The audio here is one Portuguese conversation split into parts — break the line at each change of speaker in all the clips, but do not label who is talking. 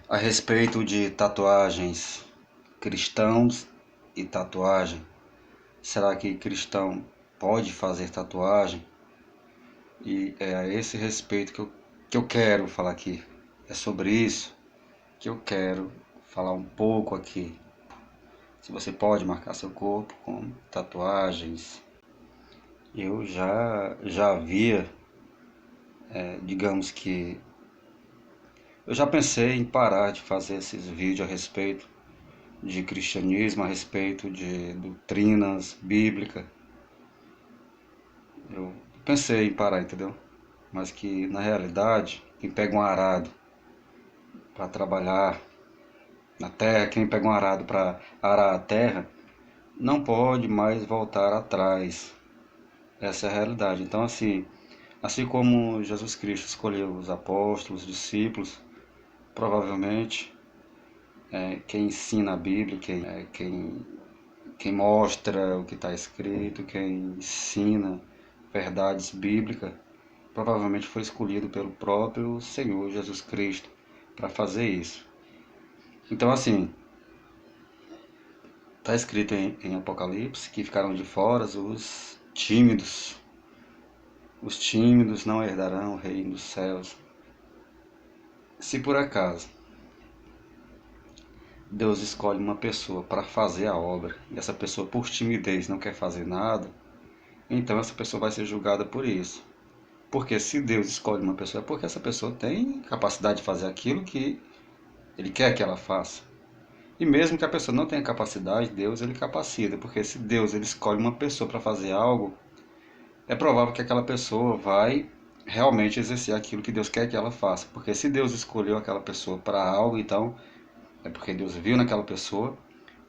A respeito de tatuagens, cristãos e tatuagem. Será que cristão pode fazer tatuagem? E é a esse respeito que eu quero falar aqui. É sobre isso que eu quero falar um pouco aqui. Se você pode marcar seu corpo com tatuagens. Eu já havia, digamos que eu já pensei em parar de fazer esses vídeos a respeito de cristianismo, a respeito de doutrinas bíblicas. Eu pensei em parar, entendeu? Mas que na realidade, quem pega um arado para trabalhar na terra, quem pega um arado para arar a terra, não pode mais voltar atrás. Essa é a realidade. Então, assim como Jesus Cristo escolheu os apóstolos, os discípulos, provavelmente quem ensina a Bíblia, quem mostra o que está escrito, quem ensina verdades bíblicas, provavelmente foi escolhido pelo próprio Senhor Jesus Cristo para fazer isso. Então, assim, está escrito em Apocalipse que ficaram de fora os tímidos. Os tímidos não herdarão o reino dos céus. Se por acaso Deus escolhe uma pessoa para fazer a obra e essa pessoa por timidez não quer fazer nada, então essa pessoa vai ser julgada por isso. Porque se Deus escolhe uma pessoa é porque essa pessoa tem capacidade de fazer aquilo que Ele quer que ela faça. E mesmo que a pessoa não tenha capacidade, Deus ele capacita, porque se Deus ele escolhe uma pessoa para fazer algo, é provável que aquela pessoa vai realmente exercer aquilo que Deus quer que ela faça. Porque se Deus escolheu aquela pessoa para algo, então é porque Deus viu naquela pessoa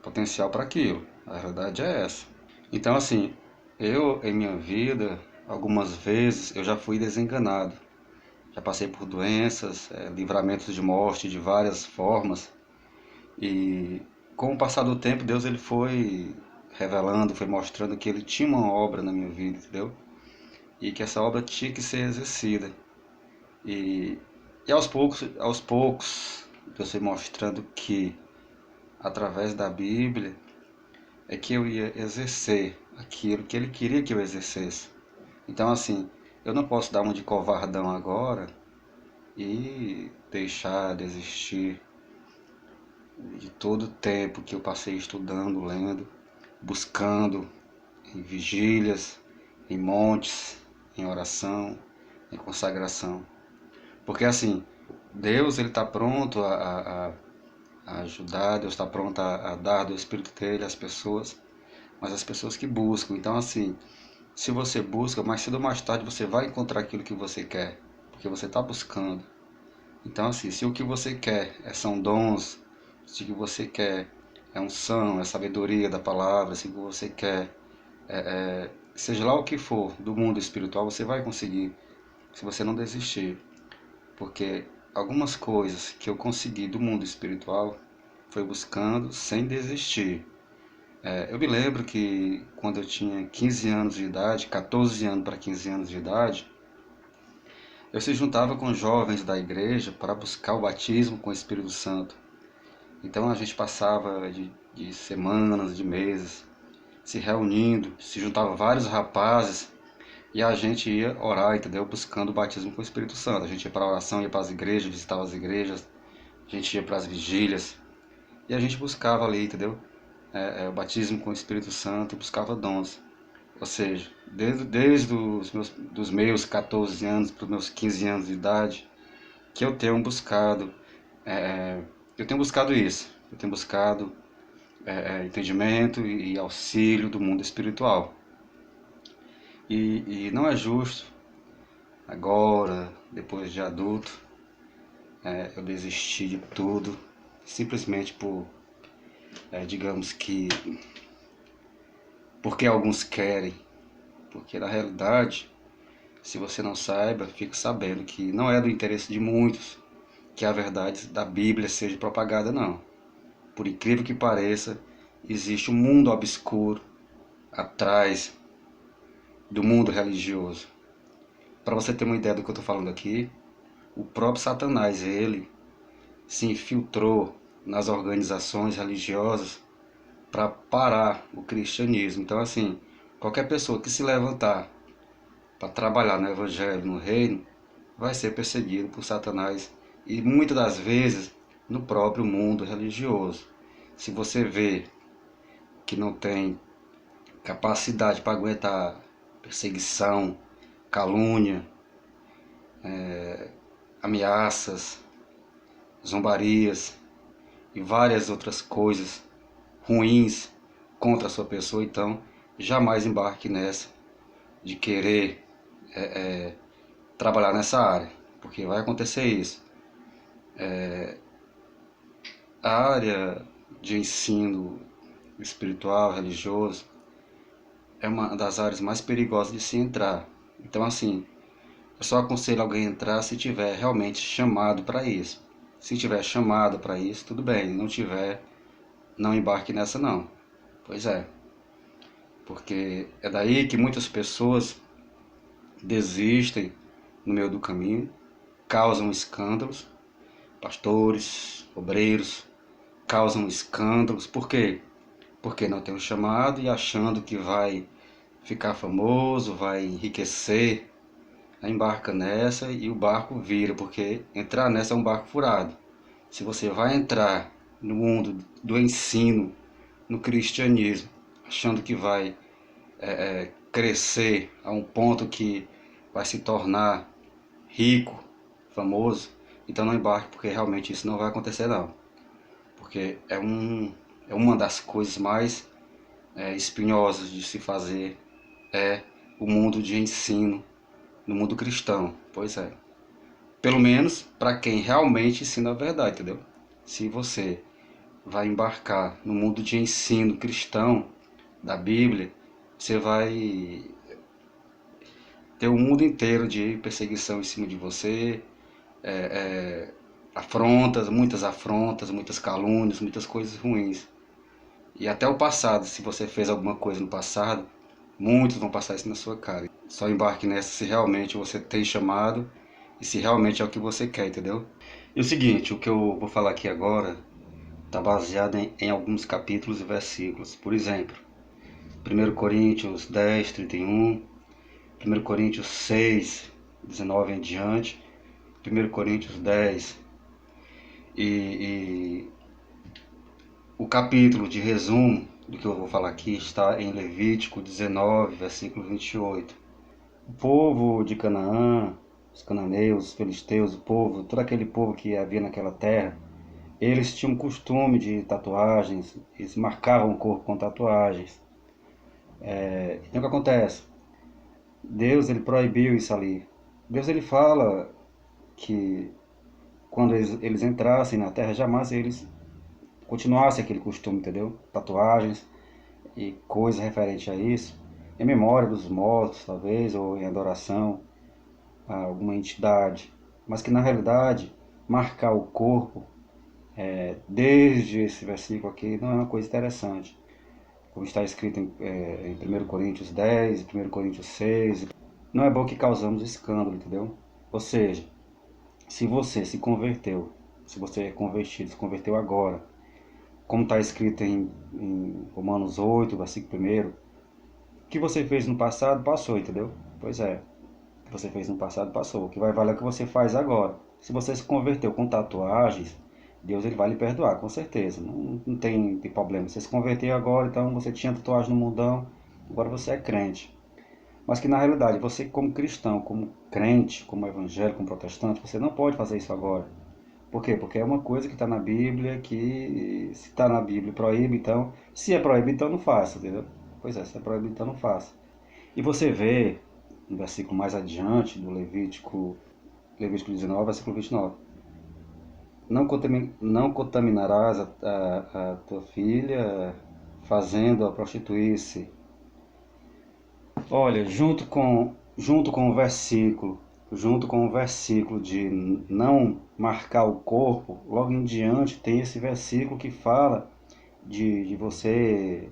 potencial para aquilo. A verdade é essa. Então, assim, eu em minha vida, algumas vezes eu já fui desenganado. Já passei por doenças, livramentos de morte de várias formas. E com o passar do tempo, Deus ele foi revelando, foi mostrando que ele tinha uma obra na minha vida, entendeu? E que essa obra tinha que ser exercida. E, e aos poucos, Deus foi mostrando que através da Bíblia é que eu ia exercer aquilo que ele queria que eu exercesse. Então, assim, eu não posso dar uma de covardão agora e deixar de existir de todo o tempo que eu passei estudando, lendo, buscando em vigílias, em montes, em oração, em consagração. Porque assim, Deus ele está pronto a ajudar, Deus está pronto a dar do Espírito dele às pessoas, mas as pessoas que buscam. Então assim, se você busca, mais cedo ou mais tarde você vai encontrar aquilo que você quer, porque você está buscando. Então assim, se o que você quer são dons, se o que você quer é unção, é sabedoria da palavra, se o que você quer seja lá o que for do mundo espiritual, você vai conseguir, se você não desistir. Porque algumas coisas que eu consegui do mundo espiritual foi buscando sem desistir. Eu me lembro que quando eu tinha 15 anos de idade, 14 anos para 15 anos de idade, eu se juntava com jovens da igreja para buscar o batismo com o Espírito Santo. Então a gente passava de semanas, de meses, se reunindo, se juntava vários rapazes e a gente ia orar, entendeu? Buscando o batismo com o Espírito Santo. A gente ia para a oração, ia para as igrejas, visitava as igrejas, a gente ia para as vigílias e a gente buscava ali, entendeu? O batismo com o Espírito Santo e buscava dons. Ou seja, desde dos meus 14 anos para os meus 15 anos de idade, que é, eu tenho buscado isso. Eu tenho buscado entendimento e auxílio do mundo espiritual. E não é justo agora, depois de adulto, eu desisti de tudo, simplesmente digamos que, porque alguns querem, porque na realidade, se você não saiba, fique sabendo que não é do interesse de muitos que a verdade da Bíblia seja propagada, não. Por incrível que pareça, existe um mundo obscuro atrás do mundo religioso. Para você ter uma ideia do que eu estou falando aqui, o próprio Satanás, ele se infiltrou nas organizações religiosas para parar o cristianismo. Então, assim, qualquer pessoa que se levantar para trabalhar no evangelho, no reino, vai ser perseguido por Satanás e muitas das vezes no próprio mundo religioso. Se você vê que não tem capacidade para aguentar perseguição, calúnia, ameaças, zombarias e várias outras coisas ruins contra a sua pessoa, então jamais embarque nessa de querer trabalhar nessa área, porque vai acontecer isso. A área de ensino espiritual, religioso, é uma das áreas mais perigosas de se entrar. Então, assim, eu só aconselho alguém a entrar se tiver realmente chamado para isso. Se tiver chamado para isso, tudo bem. Não tiver, não embarque nessa não. Pois é, porque é daí que muitas pessoas desistem no meio do caminho, causam escândalos, pastores, obreiros, causam escândalos. Por quê? Porque não tem um chamado e achando que vai ficar famoso, vai enriquecer, aí embarca nessa e o barco vira, porque entrar nessa é um barco furado. Se você vai entrar no mundo do ensino, no cristianismo, achando que vai crescer a um ponto que vai se tornar rico, famoso, então não embarque, porque realmente isso não vai acontecer não. Porque é uma das coisas mais espinhosas de se fazer, é o mundo de ensino, no mundo cristão. Pois é. Pelo menos para quem realmente ensina a verdade, entendeu? Se você vai embarcar no mundo de ensino cristão da Bíblia, você vai ter o mundo inteiro de perseguição em cima de você, afrontas, muitas calúnias, muitas coisas ruins. E até o passado, se você fez alguma coisa no passado, muitos vão passar isso na sua cara. Só embarque nessa se realmente você tem chamado e se realmente é o que você quer, entendeu? E o seguinte, o que eu vou falar aqui agora está baseado em alguns capítulos e versículos. Por exemplo, 1 Coríntios 10, 31, 1 Coríntios 6, 19 em diante, 1 Coríntios 10 e o capítulo de resumo do que eu vou falar aqui está em Levítico 19, versículo 28. O povo de Canaã, os cananeus, os filisteus, o povo, todo aquele povo que havia naquela terra, eles tinham costume de tatuagens, eles marcavam o corpo com tatuagens. Então o que acontece? Deus ele proibiu isso ali. Deus ele fala que quando eles entrassem na terra, jamais eles continuassem aquele costume, entendeu? Tatuagens e coisas referentes a isso, em memória dos mortos, talvez, ou em adoração a alguma entidade. Mas que na realidade, marcar o corpo, desde esse versículo aqui, não é uma coisa interessante. Como está escrito em 1 Coríntios 10, 1 Coríntios 6, não é bom que causamos escândalo, entendeu? Ou seja, se você se converteu, se você é convertido, se converteu agora, como está escrito em Romanos 8, versículo 1, o que você fez no passado, passou, entendeu? Pois é, o que você fez no passado, passou. O que vai valer é o que você faz agora. Se você se converteu com tatuagens, Deus ele vai lhe perdoar, com certeza. Não tem problema. Você se converteu agora, então você tinha tatuagem no mundão, agora você é crente. Mas que na realidade, você como cristão, como crente, como evangélico, como protestante, você não pode fazer isso agora. Por quê? Porque é uma coisa que está na Bíblia, que se está na Bíblia proíbe, então, se é proibido, então não faça, entendeu? Pois é, se é proibido, então não faça. E você vê, no versículo mais adiante, do Levítico 19, versículo 29, não contaminarás a tua filha fazendo-a prostituir-se. Olha, junto com o versículo de não marcar o corpo, logo em diante tem esse versículo que fala de você,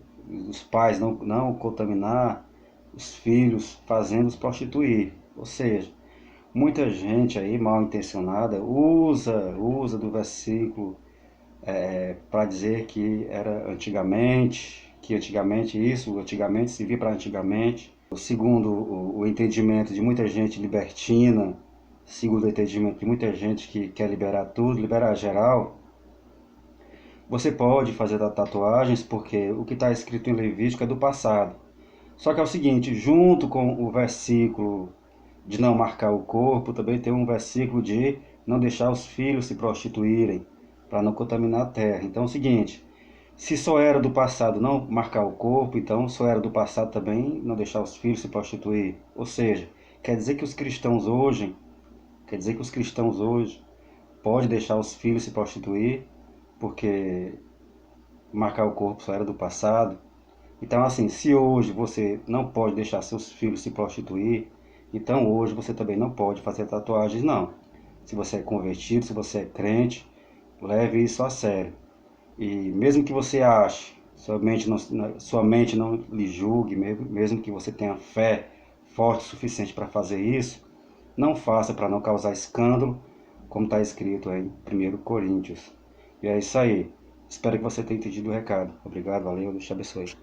os pais não contaminar os filhos fazendo-os prostituir. Ou seja, Muita gente aí mal intencionada usa do versículo para dizer que era antigamente, que antigamente isso, antigamente se via para antigamente. Segundo o entendimento de muita gente libertina, segundo o entendimento de muita gente que quer liberar tudo, liberar geral, você pode fazer tatuagens porque o que está escrito em Levítico é do passado. Só que é o seguinte, junto com o versículo de não marcar o corpo, também tem um versículo de não deixar os filhos se prostituírem, para não contaminar a terra. Então é o seguinte, se só era do passado não marcar o corpo, então só era do passado também não deixar os filhos se prostituir. Ou seja, quer dizer que os cristãos hoje, quer dizer que os cristãos hoje podem deixar os filhos se prostituir, porque marcar o corpo só era do passado. Então, assim, se hoje você não pode deixar seus filhos se prostituir, então hoje você também não pode fazer tatuagens, não. Se você é convertido, se você é crente, leve isso a sério. E mesmo que você ache, sua mente não lhe julgue, mesmo que você tenha fé forte o suficiente para fazer isso, não faça para não causar escândalo, como está escrito aí em 1 Coríntios. E é isso aí. Espero que você tenha entendido o recado. Obrigado, valeu, Deus te abençoe.